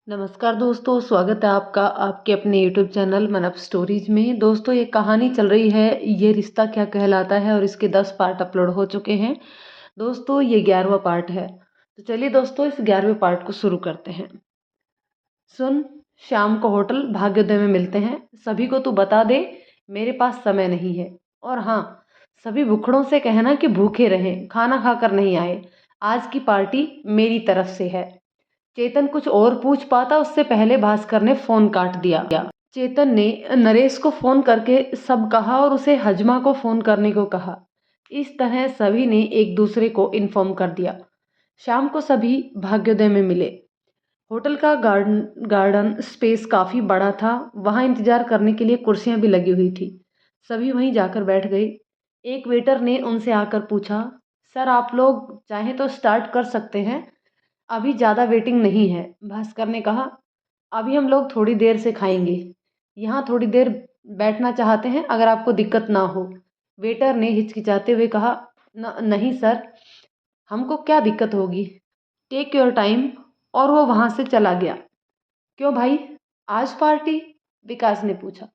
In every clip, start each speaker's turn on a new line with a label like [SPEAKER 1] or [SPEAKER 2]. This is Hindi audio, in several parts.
[SPEAKER 1] नमस्कार दोस्तों, स्वागत है आपका आपके अपने यूट्यूब चैनल मन अप स्टोरीज में। दोस्तों, ये कहानी चल रही है ये रिश्ता क्या कहलाता है और इसके 10 पार्ट अपलोड हो चुके हैं। दोस्तों, ये 11वां पार्ट है। तो चलिए दोस्तों, इस 11वें पार्ट को शुरू करते हैं। सुन, शाम को होटल भाग्योदय में मिलते हैं। सभी को तू बता दे मेरे पास समय नहीं है। और हाँ, सभी भुखड़ों से कहना कि भूखे रहें, खाना खाकर नहीं आए। आज की पार्टी मेरी तरफ से है। चेतन कुछ और पूछ पाता उससे पहले भास्कर ने फोन काट दिया। चेतन ने नरेश को फोन करके सब कहा और उसे हजमा को फोन करने को कहा। इस तरह सभी ने एक दूसरे को इन्फॉर्म कर दिया। शाम को सभी भाग्योदय में मिले। होटल का गार्डन स्पेस काफी बड़ा था। वहां इंतजार करने के लिए कुर्सियां भी लगी हुई थी। सभी वहीं जाकर बैठ गए। एक वेटर ने उनसे आकर पूछा, सर आप लोग चाहें तो स्टार्ट कर सकते हैं, अभी ज़्यादा वेटिंग नहीं है। भास्कर ने कहा, अभी हम लोग थोड़ी देर से खाएंगे, यहाँ थोड़ी देर बैठना चाहते हैं अगर आपको दिक्कत ना हो। वेटर ने हिचकिचाते हुए कहा, नहीं सर, हमको क्या दिक्कत होगी, टेक योर टाइम। और वो वहाँ से चला गया। क्यों भाई, आज पार्टी? विकास ने पूछा।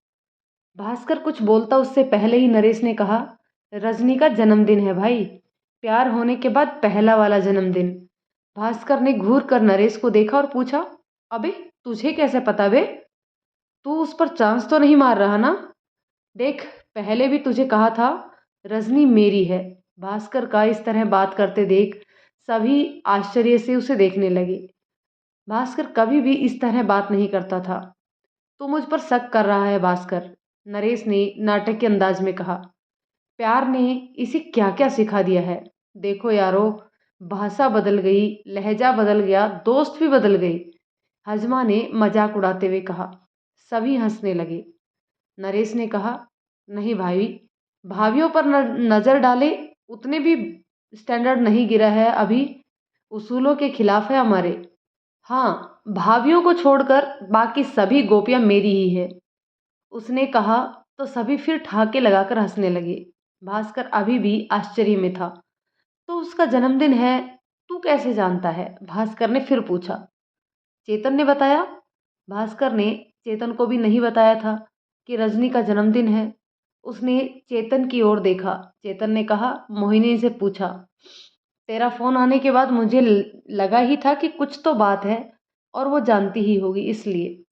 [SPEAKER 1] भास्कर कुछ बोलता उससे पहले ही नरेश ने कहा, रजनी का जन्मदिन है भाई, प्यार होने के बाद पहला वाला जन्मदिन। भास्कर ने घूर कर नरेश को देखा और पूछा, अबे तुझे कैसे पता बे? तू उस पर चांस तो नहीं मार रहा ना? देख, पहले भी तुझे कहा था रजनी मेरी है। भास्कर का इस तरह बात करते देख सभी आश्चर्य से उसे देखने लगे। भास्कर कभी भी इस तरह बात नहीं करता था। तू मुझ पर शक कर रहा है भास्कर, नरेश ने नाटक के अंदाज में कहा। प्यार ने इसे क्या क्या सिखा दिया है। देखो यारो, भाषा बदल गई, लहजा बदल गया, दोस्त भी बदल गई। हजमा ने मजाक उड़ाते हुए कहा। सभी हंसने लगे। नरेश ने कहा, नहीं भाई, भावियों पर नजर डाले उतने भी स्टैंडर्ड नहीं गिरा है अभी, उसूलों के खिलाफ है हमारे। हाँ, भावियों को छोड़कर बाकी सभी गोपियां मेरी ही है, उसने कहा। तो सभी फिर ठहाके लगाकर हंसने लगे। भास्कर अभी भी आश्चर्य में था। तो उसका जन्मदिन है, तू कैसे जानता है? भास्कर ने फिर पूछा। चेतन ने बताया। भास्कर ने चेतन को भी नहीं बताया था कि रजनी का जन्मदिन है। उसने चेतन की ओर देखा। चेतन ने कहा, मोहिनी से पूछा, तेरा फोन आने के बाद मुझे लगा ही था कि कुछ तो बात है और वो जानती ही होगी, इसलिए।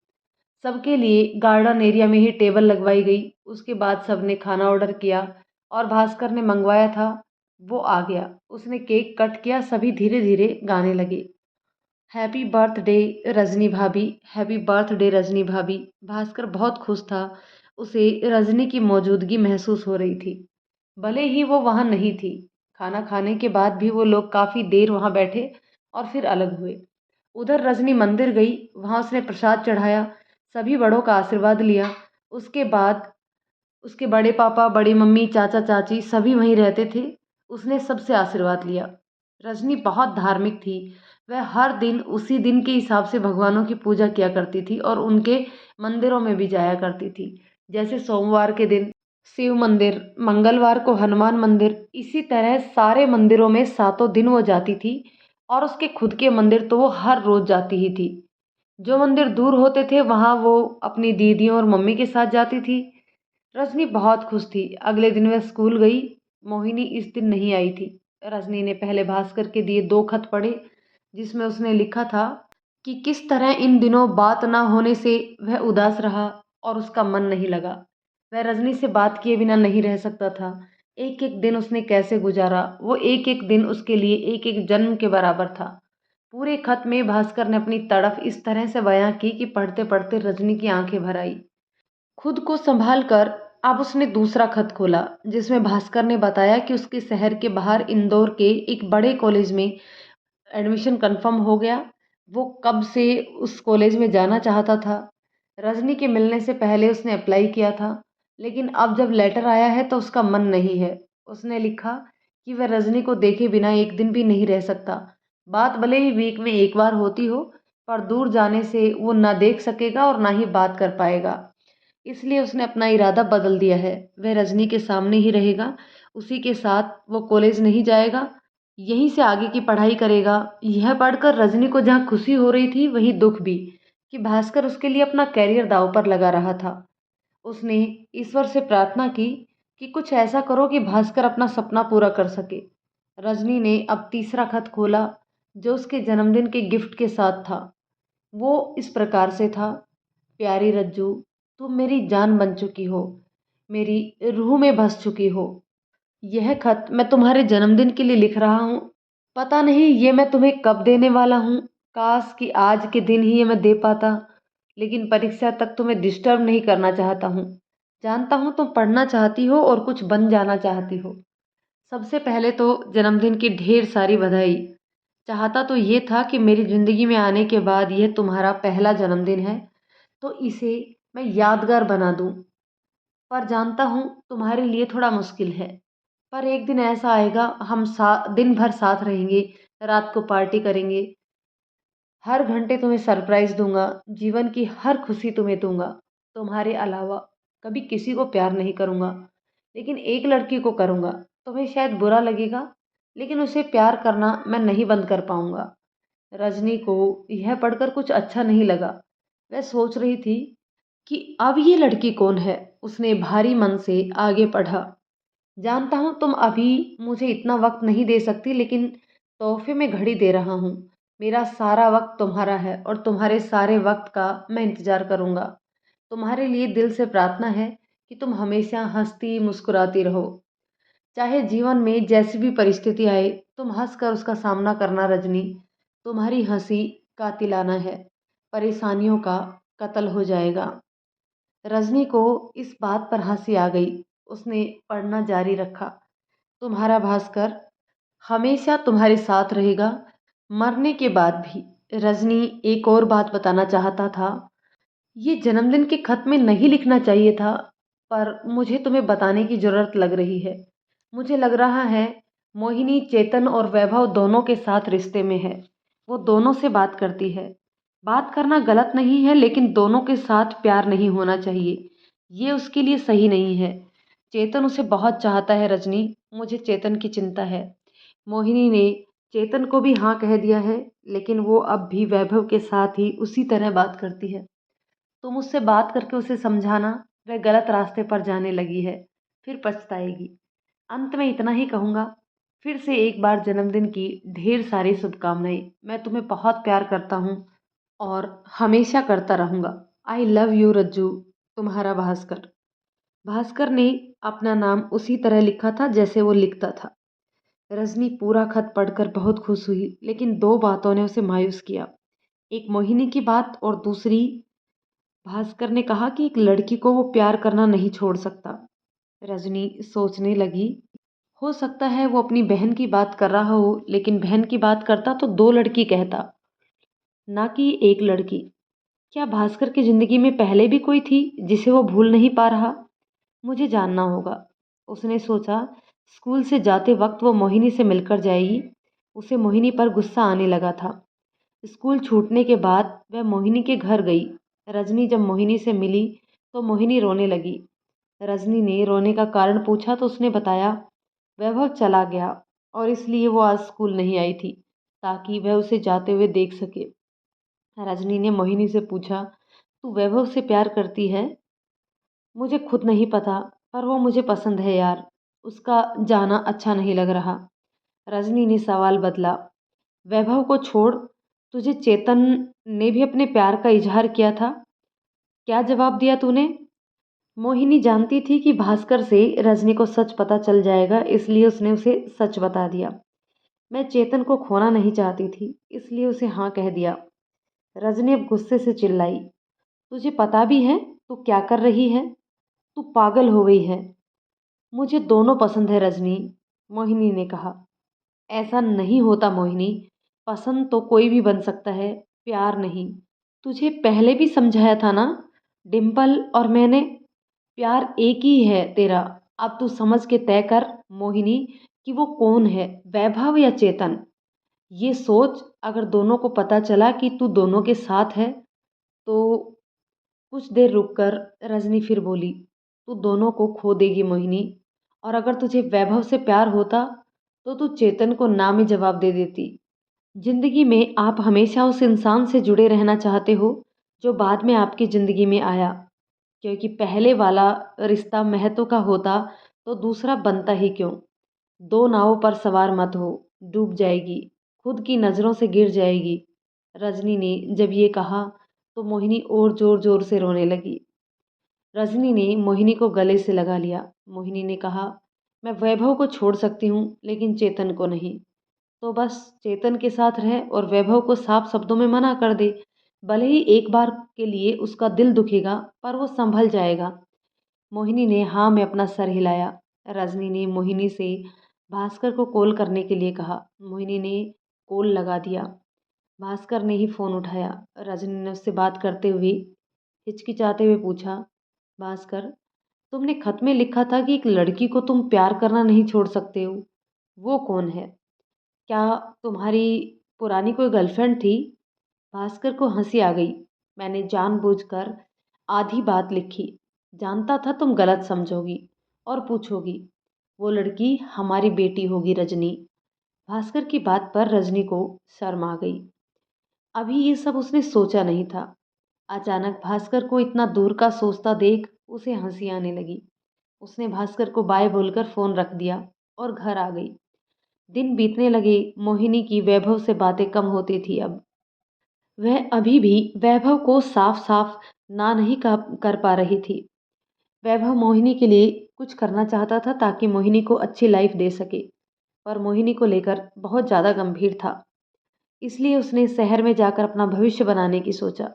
[SPEAKER 1] सबके लिए गार्डन एरिया में ही टेबल लगवाई गई। उसके बाद सबने खाना ऑर्डर किया और भास्कर ने मंगवाया था वो आ गया। उसने केक कट किया। सभी धीरे धीरे गाने लगे, हैप्पी बर्थडे रजनी भाभी, हैप्पी बर्थडे रजनी भाभी। भास्कर बहुत खुश था। उसे रजनी की मौजूदगी महसूस हो रही थी, भले ही वो वहाँ नहीं थी। खाना खाने के बाद भी वो लोग काफ़ी देर वहाँ बैठे और फिर अलग हुए। उधर रजनी मंदिर गई, वहाँ उसने प्रसाद चढ़ाया, सभी बड़ों का आशीर्वाद लिया। उसके बाद उसके बड़े पापा, बड़ी मम्मी, चाचा चाची सभी वहीं रहते थे। उसने सबसे आशीर्वाद लिया। रजनी बहुत धार्मिक थी। वह हर दिन उसी दिन के हिसाब से भगवानों की पूजा किया करती थी और उनके मंदिरों में भी जाया करती थी। जैसे सोमवार के दिन शिव मंदिर, मंगलवार को हनुमान मंदिर, इसी तरह सारे मंदिरों में सातों दिन वो जाती थी। और उसके खुद के मंदिर तो वो हर रोज जाती ही थी। जो मंदिर दूर होते थे वहाँ वो अपनी दीदियों और मम्मी के साथ जाती थी। रजनी बहुत खुश थी। अगले दिन वह स्कूल गई। मोहिनी इस दिन नहीं आई थी। रजनी ने पहले भास्कर के दिए 2 खत पढ़े, जिसमें उसने लिखा था कि किस तरह इन दिनों बात ना होने से वह उदास रहा और उसका मन नहीं लगा। वह रजनी से बात किए बिना नहीं रह सकता था। एक एक दिन उसने कैसे गुजारा, वो एक एक दिन उसके लिए एक एक जन्म के बराबर था। पूरे खत में भास्कर ने अपनी तड़फ इस तरह से बयां की कि पढ़ते पढ़ते रजनी की आंखें भर आई। खुद को संभाल कर अब उसने दूसरा खत खोला, जिसमें भास्कर ने बताया कि उसके शहर के बाहर इंदौर के एक बड़े कॉलेज में एडमिशन कंफर्म हो गया। वो कब से उस कॉलेज में जाना चाहता था। रजनी के मिलने से पहले उसने अप्लाई किया था, लेकिन अब जब लेटर आया है तो उसका मन नहीं है। उसने लिखा कि वह रजनी को देखे बिना एक दिन भी नहीं रह सकता। बात भले ही वीक में एक बार होती हो, पर दूर जाने से वो ना देख सकेगा और ना ही बात कर पाएगा। इसलिए उसने अपना इरादा बदल दिया है। वह रजनी के सामने ही रहेगा, उसी के साथ वो कॉलेज नहीं जाएगा, यहीं से आगे की पढ़ाई करेगा। यह पढ़कर रजनी को जहाँ खुशी हो रही थी वहीं दुख भी। कि भास्कर उसके लिए अपना करियर दांव पर लगा रहा था। उसने ईश्वर से प्रार्थना की कि कुछ ऐसा करो कि भास्कर अपना सपना पूरा कर सके। रजनी ने अब तीसरा खत खोला जो उसके जन्मदिन के गिफ्ट के साथ था। वो इस प्रकार से था। प्यारी रज्जू, तुम मेरी जान बन चुकी हो, मेरी रूह में बस चुकी हो। यह खत मैं तुम्हारे जन्मदिन के लिए लिख रहा हूँ। पता नहीं ये मैं तुम्हें कब देने वाला हूँ। काश कि आज के दिन ही ये मैं दे पाता, लेकिन परीक्षा तक तुम्हें डिस्टर्ब नहीं करना चाहता हूँ। जानता हूँ तुम पढ़ना चाहती हो और कुछ बन जाना चाहती हो। सबसे पहले तो जन्मदिन की ढेर सारी बधाई। चाहता तो ये था कि मेरी ज़िंदगी में आने के बाद यह तुम्हारा पहला जन्मदिन है, तो इसे मैं यादगार बना दूँ। पर जानता हूँ तुम्हारे लिए थोड़ा मुश्किल है। पर एक दिन ऐसा आएगा, हम दिन भर साथ रहेंगे, रात को पार्टी करेंगे, हर घंटे तुम्हें सरप्राइज दूंगा, जीवन की हर खुशी तुम्हें दूंगा। तुम्हारे अलावा कभी किसी को प्यार नहीं करूंगा, लेकिन एक लड़की को करूंगा। तुम्हें शायद बुरा लगेगा, लेकिन उसे प्यार करना मैं नहीं बंद कर पाऊंगा। रजनी को यह पढ़कर कुछ अच्छा नहीं लगा। वह सोच रही थी कि अब ये लड़की कौन है। उसने भारी मन से आगे पढ़ा। जानता हूँ तुम अभी मुझे इतना वक्त नहीं दे सकती, लेकिन तोहफे में घड़ी दे रहा हूँ। मेरा सारा वक्त तुम्हारा है और तुम्हारे सारे वक्त का मैं इंतजार करूँगा। तुम्हारे लिए दिल से प्रार्थना है कि तुम हमेशा हंसती मुस्कुराती रहो। चाहे जीवन में जैसी भी परिस्थिति आए, तुम हंसकर उसका सामना करना रजनी। तुम्हारी हंसी कातिलाना है, परेशानियों का कत्ल हो जाएगा। रजनी को इस बात पर हंसी आ गई। उसने पढ़ना जारी रखा। तुम्हारा भास्कर हमेशा तुम्हारे साथ रहेगा, मरने के बाद भी। रजनी एक और बात बताना चाहता था। ये जन्मदिन के खत में नहीं लिखना चाहिए था, पर मुझे तुम्हें बताने की जरूरत लग रही है। मुझे लग रहा है मोहिनी चेतन और वैभव दोनों के साथ रिश्ते में है। वो दोनों से बात करती है। बात करना गलत नहीं है, लेकिन दोनों के साथ प्यार नहीं होना चाहिए। ये उसके लिए सही नहीं है। चेतन उसे बहुत चाहता है रजनी। मुझे चेतन की चिंता है। मोहिनी ने चेतन को भी हाँ कह दिया है, लेकिन वो अब भी वैभव के साथ ही उसी तरह बात करती है। तुम उससे बात करके उसे समझाना, वह गलत रास्ते पर जाने लगी है, फिर पछताएगी। अंत में इतना ही कहूँगा, फिर से एक बार जन्मदिन की ढेर सारी शुभकामनाएं। मैं तुम्हें बहुत प्यार करता हूँ और हमेशा करता रहूँगा। आई लव यू रज्जू। तुम्हारा भास्कर। भास्कर ने अपना नाम उसी तरह लिखा था जैसे वो लिखता था। रजनी पूरा खत पढ़कर बहुत खुश हुई, लेकिन दो बातों ने उसे मायूस किया। एक मोहिनी की बात, और दूसरी भास्कर ने कहा कि एक लड़की को वो प्यार करना नहीं छोड़ सकता। रजनी सोचने लगी, हो सकता है वो अपनी बहन की बात कर रहा हो, लेकिन बहन की बात करता तो दो लड़की कहता, ना कि एक लड़की। क्या भास्कर की जिंदगी में पहले भी कोई थी जिसे वो भूल नहीं पा रहा? मुझे जानना होगा। उसने सोचा। स्कूल से जाते वक्त वो मोहिनी से मिलकर जाएगी। उसे मोहिनी पर गुस्सा आने लगा था। स्कूल छूटने के बाद वह मोहिनी के घर गई। रजनी जब मोहिनी से मिली तो मोहिनी रोने लगी। रजनी ने रोने का कारण पूछा तो उसने बताया, वैभव चला गया और इसलिए वो आज स्कूल नहीं आई थी, ताकि वह उसे जाते हुए देख सके। रजनी ने मोहिनी से पूछा, तू वैभव से प्यार करती है? मुझे खुद नहीं पता, पर वो मुझे पसंद है यार। उसका जाना अच्छा नहीं लग रहा। रजनी ने सवाल बदला, वैभव को छोड़, तुझे चेतन ने भी अपने प्यार का इजहार किया था? क्या जवाब दिया तूने? मोहिनी जानती थी कि भास्कर से रजनी को सच पता चल जाएगा, इसलिए उसने उसे सच बता दिया। मैं चेतन को खोना नहीं चाहती थी, इसलिए उसे हाँ कह दिया। रजनी अब गुस्से से चिल्लाई, तुझे पता भी है तू क्या कर रही है? तू पागल हो गई है। मुझे दोनों पसंद है रजनी, मोहिनी ने कहा। ऐसा नहीं होता मोहिनी। पसंद तो कोई भी बन सकता है, प्यार नहीं। तुझे पहले भी समझाया था ना, डिम्पल और मैंने। प्यार एक ही है तेरा। अब तू समझ के तय कर मोहिनी, कि वो कौन है, वैभव या चेतन। ये सोच, अगर दोनों को पता चला कि तू दोनों के साथ है तो। कुछ देर रुककर रजनी फिर बोली, तू दोनों को खो देगी मोहिनी। और अगर तुझे वैभव से प्यार होता तो तू चेतन को ना में जवाब दे देती। जिंदगी में आप हमेशा उस इंसान से जुड़े रहना चाहते हो जो बाद में आपकी ज़िंदगी में आया, क्योंकि पहले वाला रिश्ता महत्व का होता तो दूसरा बनता ही क्यों। दो नावों पर सवार मत हो, डूब जाएगी, खुद की नज़रों से गिर जाएगी। रजनी ने जब ये कहा तो मोहिनी और ज़ोर ज़ोर से रोने लगी। रजनी ने मोहिनी को गले से लगा लिया। मोहिनी ने कहा, मैं वैभव को छोड़ सकती हूँ लेकिन चेतन को नहीं। तो बस चेतन के साथ रह और वैभव को साफ शब्दों में मना कर दे। भले ही एक बार के लिए उसका दिल दुखेगा पर वो संभल जाएगा। मोहिनी ने हाँ में अपना सर हिलाया। रजनी ने मोहिनी से भास्कर को कॉल करने के लिए कहा। मोहिनी ने कॉल लगा दिया। भास्कर ने ही फ़ोन उठाया। रजनी ने उससे बात करते हुए हिचकिचाते हुए पूछा, भास्कर, तुमने खत में लिखा था कि एक लड़की को तुम प्यार करना नहीं छोड़ सकते हो। वो कौन है? क्या तुम्हारी पुरानी कोई गर्लफ्रेंड थी? भास्कर को हंसी आ गई। मैंने जानबूझकर आधी बात लिखी। जानता था तुम गलत समझोगी और पूछोगी। वो लड़की हमारी बेटी होगी रजनी। भास्कर की बात पर रजनी को शर्म आ गई। अभी ये सब उसने सोचा नहीं था। अचानक भास्कर को इतना दूर का सोचता देख उसे हंसी आने लगी। उसने भास्कर को बाय बोलकर फ़ोन रख दिया और घर आ गई। दिन बीतने लगे। मोहिनी की वैभव से बातें कम होती थी अब। वह अभी भी वैभव को साफ साफ ना नहीं कर पा रही थी। वैभव मोहिनी के लिए कुछ करना चाहता था ताकि मोहिनी को अच्छी लाइफ दे सके, पर मोहिनी को लेकर बहुत ज़्यादा गंभीर था। इसलिए उसने शहर में जाकर अपना भविष्य बनाने की सोचा।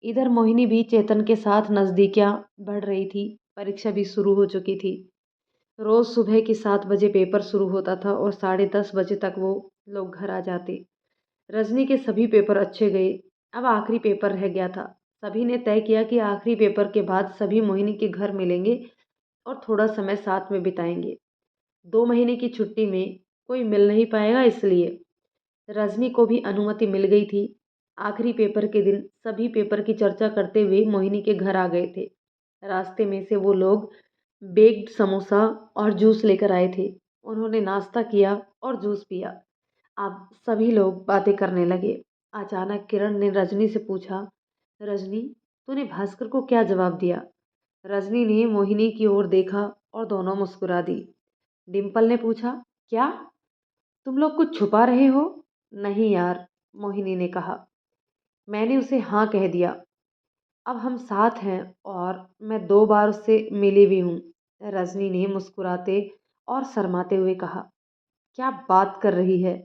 [SPEAKER 1] इधर मोहिनी भी चेतन के साथ नज़दीकियाँ बढ़ रही थी। परीक्षा भी शुरू हो चुकी थी। रोज़ सुबह के 7 बजे पेपर शुरू होता था और 10:30 बजे तक वो लोग घर आ जाते। रजनी के सभी पेपर अच्छे गए। अब आखिरी पेपर रह गया था। सभी ने तय किया कि आखिरी पेपर के बाद सभी मोहिनी के घर मिलेंगे और थोड़ा समय साथ में बिताएंगे। 2 महीने की छुट्टी में कोई मिल नहीं पाएगा, इसलिए रजनी को भी अनुमति मिल गई थी। आखिरी पेपर के दिन सभी पेपर की चर्चा करते हुए मोहिनी के घर आ गए थे। रास्ते में से वो लोग बेक्ड समोसा और जूस लेकर आए थे। उन्होंने नाश्ता किया और जूस पिया। अब सभी लोग बातें करने लगे। अचानक किरण ने रजनी से पूछा, रजनी, तूने भास्कर को क्या जवाब दिया? रजनी ने मोहिनी की ओर देखा और दोनों मुस्कुरा दी। डिम्पल ने पूछा, क्या तुम लोग कुछ छुपा रहे हो? नहीं यार, मोहिनी ने कहा, मैंने उसे हाँ कह दिया। अब हम साथ हैं और मैं 2 बार उससे मिली भी हूँ। रजनी ने मुस्कुराते और शर्माते हुए कहा, क्या बात कर रही है?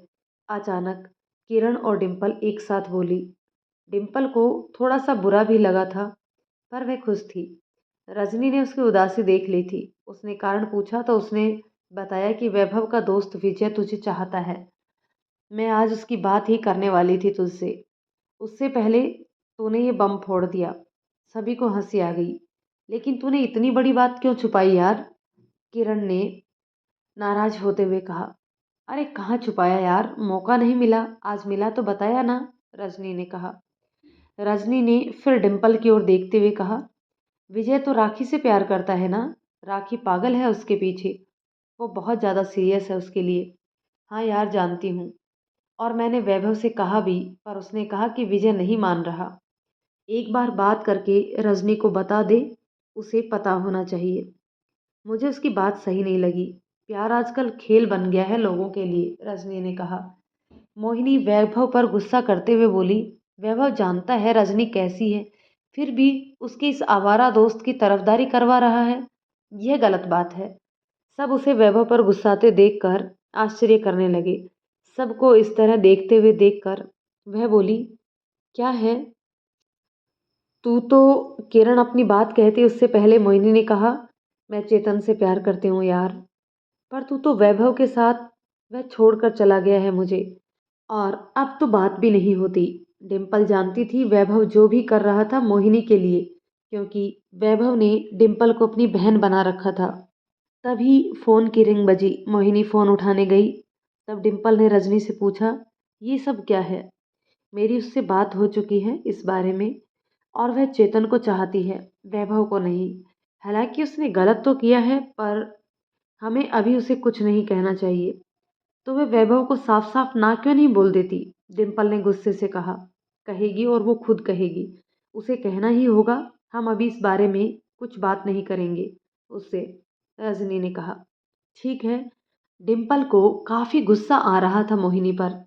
[SPEAKER 1] अचानक किरण और डिम्पल एक साथ बोली। डिम्पल को थोड़ा सा बुरा भी लगा था, पर वह खुश थी। रजनी ने उसकी उदासी देख ली थी। उसने कारण पूछा तो उसने बताया कि वैभव का दोस्त विजय तुझे चाहता है। मैं आज उसकी बात ही करने वाली थी तुझसे। उससे पहले तूने ये बम फोड़ दिया। सभी को हंसी आ गई। लेकिन तूने इतनी बड़ी बात क्यों छुपाई यार? किरण ने नाराज होते हुए कहा। अरे कहाँ छुपाया यार, मौका नहीं मिला, आज मिला तो बताया ना, रजनी ने कहा। रजनी ने फिर डिम्पल की ओर देखते हुए कहा, विजय तो राखी से प्यार करता है ना? राखी पागल है उसके पीछे। वो बहुत ज़्यादा सीरियस है उसके लिए। हाँ यार, जानती हूँ। और मैंने वैभव से कहा भी, पर उसने कहा कि विजय नहीं मान रहा। एक बार बात करके रजनी को बता दे, उसे पता होना चाहिए। मुझे उसकी बात सही नहीं लगी। प्यार आजकल खेल बन गया है लोगों के लिए, रजनी ने कहा। मोहिनी वैभव पर गुस्सा करते हुए बोली, वैभव जानता है रजनी कैसी है, फिर भी उसके इस आवारा दोस्त की तरफदारी करवा रहा है। यह गलत बात है। सब उसे वैभव पर गुस्साते देखकर आश्चर्य करने लगे। सबको इस तरह देखते हुए देखकर वह बोली, क्या है? तू तो, किरण अपनी बात कहती उससे पहले मोहिनी ने कहा, मैं चेतन से प्यार करती हूँ यार। पर तू तो वैभव के साथ, वह छोड़कर चला गया है मुझे, और अब तो बात भी नहीं होती। डिम्पल जानती थी वैभव जो भी कर रहा था मोहिनी के लिए, क्योंकि वैभव ने डिम्पल को अपनी बहन बना रखा था। तभी फ़ोन की रिंग बजी। मोहिनी फ़ोन उठाने गई। तब डिम्पल ने रजनी से पूछा, ये सब क्या है? मेरी उससे बात हो चुकी है इस बारे में, और वह चेतन को चाहती है, वैभव को नहीं। हालांकि उसने गलत तो किया है, पर हमें अभी उसे कुछ नहीं कहना चाहिए। तो वह वैभव को साफ साफ ना क्यों नहीं बोल देती? डिम्पल ने गुस्से से कहा। कहेगी और वो खुद कहेगी। उसे कहना ही होगा, हम अभी इस बारे में कुछ बात नहीं करेंगे उससे, रजनी ने कहा। ठीक है। डिम्पल को काफ़ी गुस्सा आ रहा था मोहिनी पर।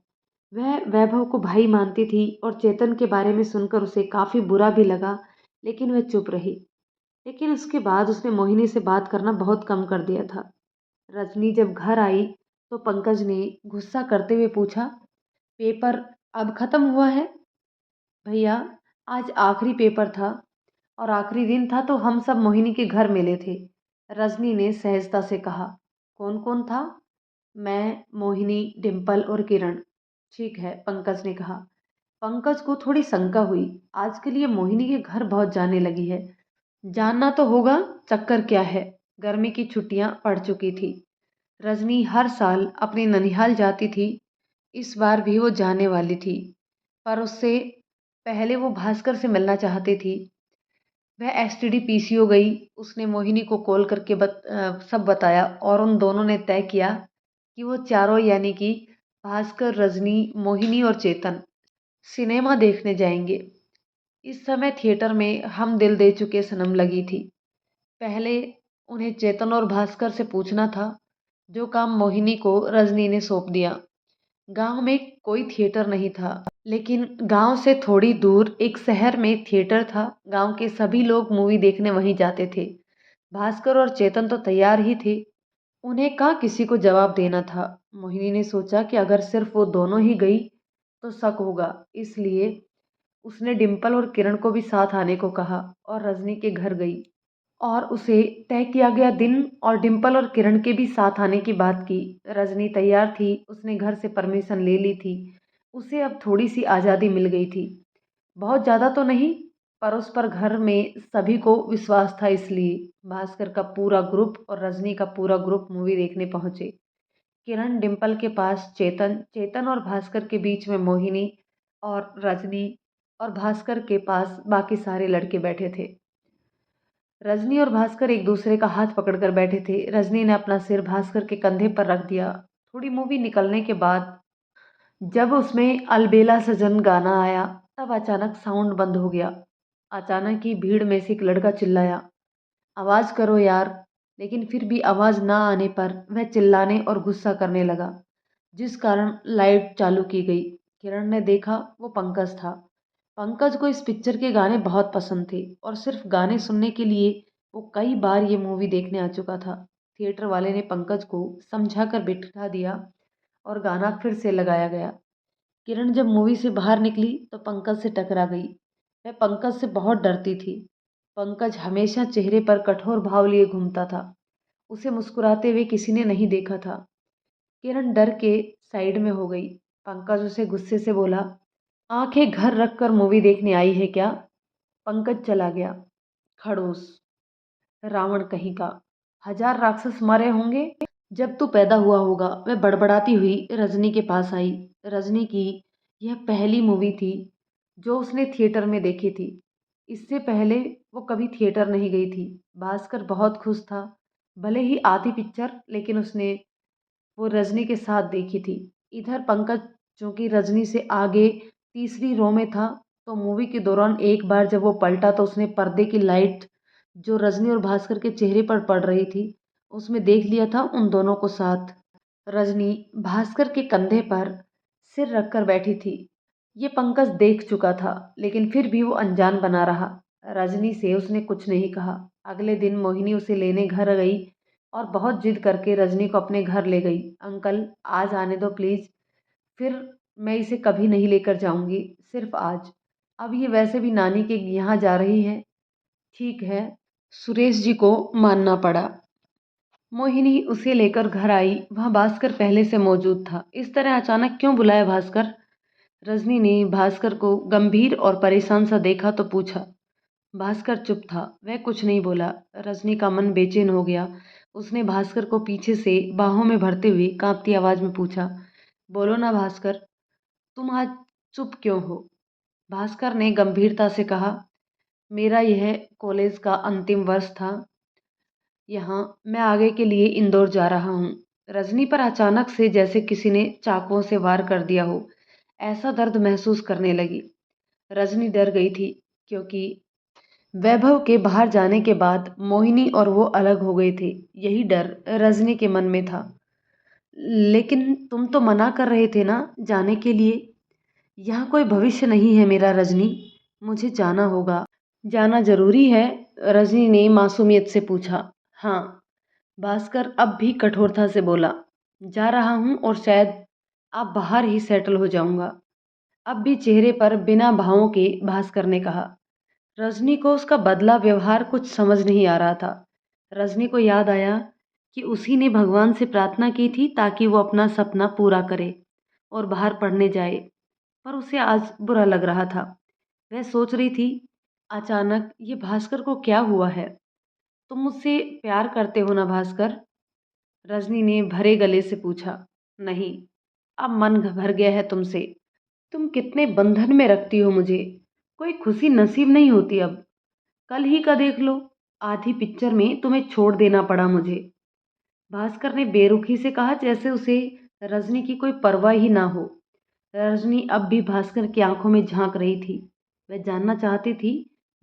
[SPEAKER 1] वह वैभव को भाई मानती थी और चेतन के बारे में सुनकर उसे काफ़ी बुरा भी लगा, लेकिन वह चुप रही। लेकिन उसके बाद उसने मोहिनी से बात करना बहुत कम कर दिया था। रजनी जब घर आई तो पंकज ने गुस्सा करते हुए पूछा, पेपर अब खत्म हुआ है? भैया, आज आखिरी पेपर था और आखिरी दिन था तो हम सब मोहिनी के घर मिले थे, रजनी ने सहजता से कहा। कौन कौन था? मैं, मोहिनी, डिम्पल और किरण। ठीक है, पंकज ने कहा। पंकज को थोड़ी शंका हुई। आज के लिए मोहिनी के घर बहुत जाने लगी है। जानना तो होगा चक्कर क्या है। गर्मी की छुट्टियां पड़ चुकी थी। रजनी हर साल अपने ननिहाल जाती थी। इस बार भी वो जाने वाली थी, पर उससे पहले वो भास्कर से मिलना चाहती थी। वह एसटीडी पीसीओ गई। उसने मोहिनी को कॉल करके सब बताया और उन दोनों ने तय किया कि वो चारों यानी कि भास्कर, रजनी, मोहिनी और चेतन सिनेमा देखने जाएंगे। इस समय थिएटर में हम दिल दे चुके सनम लगी थी। पहले उन्हें चेतन और भास्कर से पूछना था। जो काम मोहिनी को रजनी ने सौंप दिया। गांव में कोई थिएटर नहीं था, लेकिन गांव से थोड़ी दूर एक शहर में थिएटर था। गांव के सभी लोग मूवी देखने वहीं जाते थे। भास्कर और चेतन तो तैयार ही थे। उन्हें कहाँ किसी को जवाब देना था। मोहिनी ने सोचा कि अगर सिर्फ वो दोनों ही गई तो शक होगा, इसलिए उसने डिम्पल और किरण को भी साथ आने को कहा और रजनी के घर गई और उसे तय किया गया दिन और डिम्पल और किरण के भी साथ आने की बात की। रजनी तैयार थी, उसने घर से परमिशन ले ली थी। उसे अब थोड़ी सी आज़ादी मिल गई थी, बहुत ज़्यादा तो नहीं, पर उस पर घर में सभी को विश्वास था। इसलिए भास्कर का पूरा ग्रुप और रजनी का पूरा ग्रुप मूवी देखने पहुंचे। किरण डिम्पल के पास चेतन, चेतन और भास्कर के बीच में मोहिनी और रजनी और भास्कर के पास बाकी सारे लड़के बैठे थे। रजनी और भास्कर एक दूसरे का हाथ पकड़कर बैठे थे। रजनी ने अपना सिर भास्कर के कंधे पर रख दिया। थोड़ी मूवी निकलने के बाद जब उसमें अलबेला सजन गाना आया, तब अचानक साउंड बंद हो गया। अचानक ही भीड़ में से एक लड़का चिल्लाया, आवाज़ करो यार। लेकिन फिर भी आवाज़ ना आने पर वह चिल्लाने और गुस्सा करने लगा, जिस कारण लाइट चालू की गई। किरण ने देखा, वो पंकज था। पंकज को इस पिक्चर के गाने बहुत पसंद थे और सिर्फ गाने सुनने के लिए वो कई बार ये मूवी देखने आ चुका था। थिएटर वाले ने पंकज को समझा कर बिठा दिया और गाना फिर से लगाया गया। किरण जब मूवी से बाहर निकली तो पंकज से टकरा गई। वह पंकज से बहुत डरती थी। पंकज हमेशा चेहरे पर कठोर भाव लिए घूमता था। उसे मुस्कुराते हुए किसी ने नहीं देखा था। किरण डर के साइड में हो गई। पंकज उसे गुस्से से बोला, आंखें घर रख कर मूवी देखने आई है क्या? पंकज चला गया। खड़ूस, रावण कहीं का, 1000 राक्षस मारे होंगे जब तू पैदा हुआ होगा। वह बड़बड़ाती हुई रजनी के पास आई। रजनी की यह पहली मूवी थी जो उसने थिएटर में देखी थी। इससे पहले वो कभी थिएटर नहीं गई थी। भास्कर बहुत खुश था। भले ही आधी पिक्चर, लेकिन उसने वो रजनी के साथ देखी थी। इधर पंकज, चूंकि रजनी से आगे तीसरी रो में था, तो मूवी के दौरान एक बार जब वो पलटा तो उसने पर्दे की लाइट जो रजनी और भास्कर के चेहरे पर पड़ रही थी, उसमें देख लिया था उन दोनों को साथ। रजनी भास्कर के कंधे पर सिर रखकर बैठी थी। ये पंकज देख चुका था, लेकिन फिर भी वो अनजान बना रहा। रजनी से उसने कुछ नहीं कहा। अगले दिन मोहिनी उसे लेने घर गई और बहुत जिद करके रजनी को अपने घर ले गई। अंकल, आज आने दो प्लीज़, फिर मैं इसे कभी नहीं लेकर जाऊंगी, सिर्फ आज। अब ये वैसे भी नानी के यहाँ जा रही है। ठीक है, सुरेश जी को मानना पड़ा। मोहिनी उसे लेकर घर आई। वहाँ भास्कर पहले से मौजूद था। इस तरह अचानक क्यों बुलाया भास्कर? रजनी ने भास्कर को गंभीर और परेशान सा देखा तो पूछा। भास्कर चुप था, वह कुछ नहीं बोला। रजनी का मन बेचैन हो गया। उसने भास्कर को पीछे से बाहों में भरते हुए कांपती आवाज में पूछा, बोलो ना भास्कर, तुम आज चुप क्यों हो? भास्कर ने गंभीरता से कहा, मेरा यह कॉलेज का अंतिम वर्ष था। यहाँ मैं आगे के लिए इंदौर जा रहा हूँ। रजनी पर अचानक से जैसे किसी ने चाकुओं से वार कर दिया हो, ऐसा दर्द महसूस करने लगी। रजनी डर गई थी, क्योंकि वैभव के बाहर जाने के बाद मोहिनी और वो अलग हो गए थे। यही डर रजनी के मन में था। लेकिन तुम तो मना कर रहे थे ना जाने के लिए। यहाँ कोई भविष्य नहीं है मेरा रजनी, मुझे जाना होगा। जाना जरूरी है? रजनी ने मासूमियत से पूछा। हाँ, भास्कर अब भी कठोरता से बोला। जा रहा हूँ और शायद आप बाहर ही सेटल हो जाऊंगा। अब भी चेहरे पर बिना भावों के भास्कर ने कहा। रजनी को उसका बदला व्यवहार कुछ समझ नहीं आ रहा था। रजनी को याद आया कि उसी ने भगवान से प्रार्थना की थी ताकि वो अपना सपना पूरा करे और बाहर पढ़ने जाए, पर उसे आज बुरा लग रहा था। वह सोच रही थी, अचानक ये भास्कर को क्या हुआ है? तुम मुझसे प्यार करते हो ना भास्कर? रजनी ने भरे गले से पूछा। नहीं, अब मन भर गया है तुमसे। तुम कितने बंधन में रखती हो मुझे। कोई खुशी नसीब नहीं होती अब। कल ही का देख लो, आधी पिक्चर में तुम्हें छोड़ देना पड़ा मुझे। भास्कर ने बेरुखी से कहा, जैसे उसे रजनी की कोई परवाह ही ना हो। रजनी अब भी भास्कर की आंखों में झांक रही थी। वह जानना चाहती थी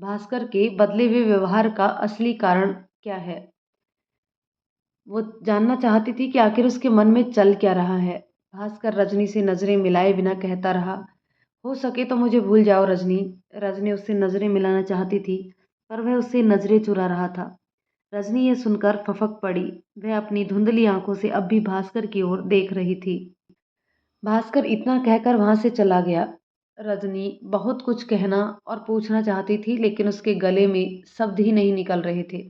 [SPEAKER 1] भास्कर के बदले हुए व्यवहार का असली कारण क्या है। वो जानना चाहती थी कि आखिर उसके मन में चल क्या रहा है। भास्कर रजनी से नजरें मिलाए बिना कहता रहा, हो सके तो मुझे भूल जाओ रजनी। रजनी उससे नजरें मिलाना चाहती थी, पर वह उससे नजरें चुरा रहा था। रजनी ये सुनकर फफक पड़ी। वह अपनी धुंधली आंखों से अब भी भास्कर की ओर देख रही थी। भास्कर इतना कहकर वहां से चला गया। रजनी बहुत कुछ कहना और पूछना चाहती थी, लेकिन उसके गले में शब्द ही नहीं निकल रहे थे।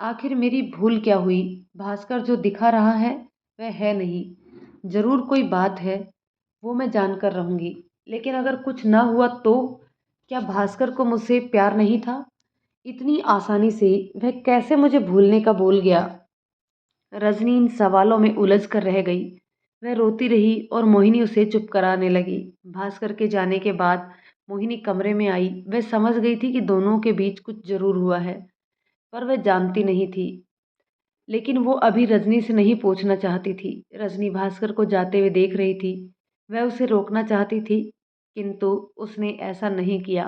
[SPEAKER 1] आखिर मेरी भूल क्या हुई? भास्कर जो दिखा रहा है वह है नहीं। जरूर कोई बात है, वो मैं जानकर रहूंगी। लेकिन अगर कुछ ना हुआ तो? क्या भास्कर को मुझसे प्यार नहीं था? इतनी आसानी से वह कैसे मुझे भूलने का बोल गया? रजनी इन सवालों में उलझ कर रह गई। वह रोती रही और मोहिनी उसे चुप कराने लगी। भास्कर के जाने के बाद मोहिनी कमरे में आई। वह समझ गई थी कि दोनों के बीच कुछ जरूर हुआ है, पर वह जानती नहीं थी। लेकिन वो अभी रजनी से नहीं पूछना चाहती थी। रजनी भास्कर को जाते हुए देख रही थी। वह उसे रोकना चाहती थी, किंतु उसने ऐसा नहीं किया,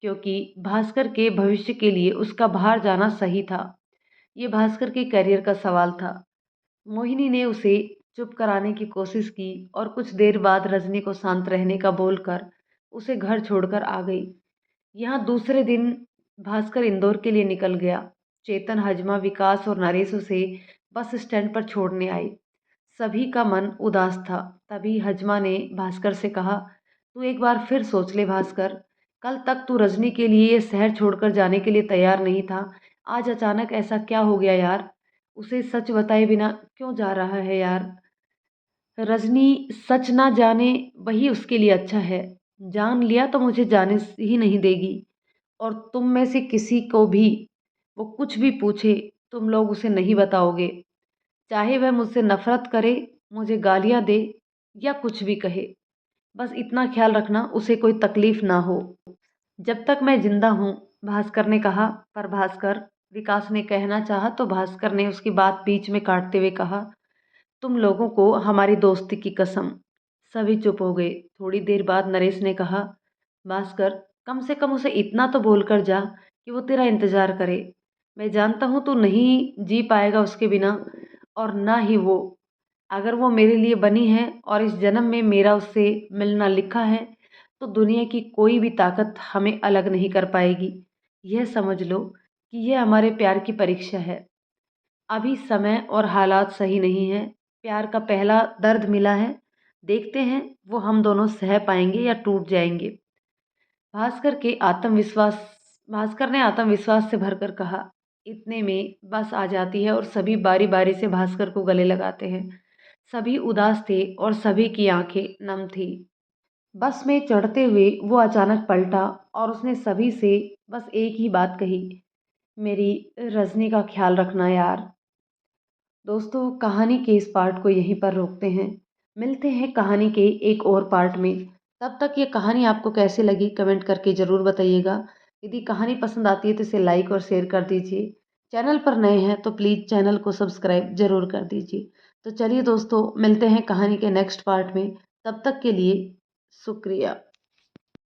[SPEAKER 1] क्योंकि भास्कर के भविष्य के लिए उसका बाहर जाना सही था। ये भास्कर के करियर का सवाल था। मोहिनी ने उसे चुप कराने की कोशिश की और कुछ देर बाद रजनी को शांत रहने का बोलकर उसे घर छोड़कर आ गई। यहाँ दूसरे दिन भास्कर इंदौर के लिए निकल गया। चेतन, हजमा, विकास और नरेश उसे बस स्टैंड पर छोड़ने आए। सभी का मन उदास था। तभी हजमा ने भास्कर से कहा, तू एक बार फिर सोच ले भास्कर। कल तक तू रजनी के लिए ये शहर छोड़कर जाने के लिए तैयार नहीं था। आज अचानक ऐसा क्या हो गया यार? उसे सच बताए बिना क्यों जा रहा है यार? रजनी सच ना जाने वही उसके लिए अच्छा है। जान लिया तो मुझे जाने ही नहीं देगी। और तुम में से किसी को भी वो कुछ भी पूछे, तुम लोग उसे नहीं बताओगे। चाहे वह मुझसे नफरत करे, मुझे गालियां दे या कुछ भी कहे, बस इतना ख्याल रखना उसे कोई तकलीफ ना हो। जब तक मैं जिंदा हूँ, भास्कर ने कहा। पर भास्कर, विकास ने कहना चाहा तो भास्कर ने उसकी बात बीच में काटते हुए कहा, तुम लोगों को हमारी दोस्ती की कसम। सभी चुप हो गए। थोड़ी देर बाद नरेश ने कहा, भास्कर, कम से कम उसे इतना तो बोल कर जा कि वो तेरा इंतजार करे। मैं जानता हूँ तू नहीं जी पाएगा उसके बिना, और ना ही वो। अगर वो मेरे लिए बनी है और इस जन्म में मेरा उससे मिलना लिखा है, तो दुनिया की कोई भी ताकत हमें अलग नहीं कर पाएगी। यह समझ लो कि यह हमारे प्यार की परीक्षा है। अभी समय और हालात सही नहीं है। प्यार का पहला दर्द मिला है। देखते हैं वो हम दोनों सह पाएंगे या टूट जाएंगे। भास्कर के आत्मविश्वास भास्कर ने आत्मविश्वास से भरकर कहा। इतने में बस आ जाती है और सभी बारी बारी से भास्कर को गले लगाते हैं। सभी उदास थे और सभी की आंखें नम थी। बस में चढ़ते हुए वो अचानक पलटा और उसने सभी से बस एक ही बात कही, मेरी रजनी का ख्याल रखना यार। दोस्तों, कहानी के इस पार्ट को यहीं पर रोकते हैं। मिलते हैं कहानी के एक और पार्ट में। तब तक ये कहानी आपको कैसे लगी कमेंट करके ज़रूर बताइएगा। यदि कहानी पसंद आती है तो इसे लाइक और शेयर कर दीजिए। चैनल पर नए हैं तो प्लीज़ चैनल को सब्सक्राइब ज़रूर कर दीजिए। तो चलिए दोस्तों, मिलते हैं कहानी के नेक्स्ट पार्ट में। तब तक के लिए शुक्रिया।